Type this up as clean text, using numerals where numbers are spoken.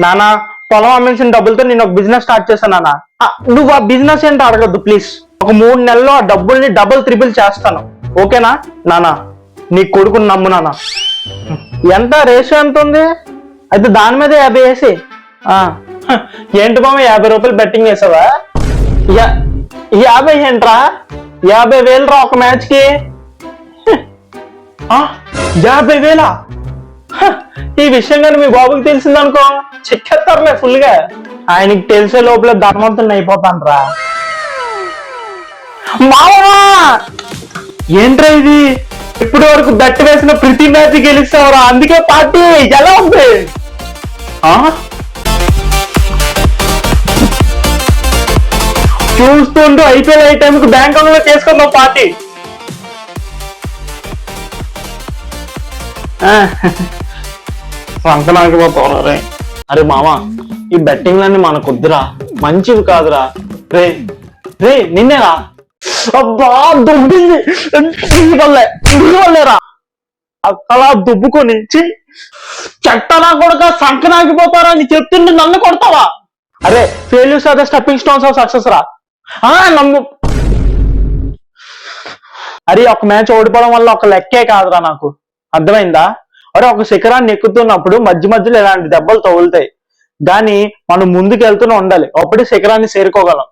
నానా పొలం అమ్మేసిన డబ్బులతో నేను ఒక బిజినెస్ స్టార్ట్ చేశాను నాన్న. నువ్వు ఆ బిజినెస్ ఏంటో అడగద్దు ప్లీజ్. ఒక 3 నెలల్లో ఆ డబ్బుల్ని డబుల్ త్రిబుల్ చేస్తాను, ఓకేనా నానా? నీ కొడుకుని నమ్ము నాన్న. ఎంత రేషియో ఎంత ఉంది? అయితే దాని మీద 50 వేసి. ఏంటి మామ 50 రూపాయలు బెట్టింగ్ వేసావా? 50 ఏంట్రా? 50,000 రా ఒక మ్యాచ్ కి. 50,000? ఈ విషయం కానీ మీ బాబుకి తెలిసిందనుకో చెక్కేస్తారులే ఫుల్ గా. ఆయనకి తెలిసే లోపల ధర్మంతుని అయిపోతాను రా. మావా ఏంట్రా ఇది? ఇప్పటి వరకు బెట్ వేసిన ప్రతి మ్యాచ్ గెలుస్తావురా, అందుకే పార్టీ. ఎలా ఉంది? చూస్తుంటూ ఐపీఎల్ అయ్యే టైంకి బ్యాంకాక్ లో చేసుకుందాం పార్టీ. సంకనాకపోతావు రే. అరే మామ, ఈ బెట్టింగ్లన్నీ మనకొద్దురా, మంచివి కాదురా. రే రే నిన్నేరా. అబ్బా దుబ్బింది వల్లేరా. అలా దుబ్బుకొని చెట్టనా కొడుక సంకనాగిపోతారా అని చెప్తుంటే నన్ను కొడతావా? అరే failures are the stepping stones of success రా. నమ్ము. అరే ఒక మ్యాచ్ ఓడిపోవడం వల్ల ఒక లెక్కే కాదురా నాకు, అర్థమైందా? అరే ఒక శిఖరాన్ని ఎక్కుతున్నప్పుడు మధ్య మధ్యలో ఇలాంటి దెబ్బలు తగులుతాయి, కానీ మనం ముందుకు వెళ్తూనే ఉండాలి, అప్పుడే శిఖరాన్ని చేరుకోగలం.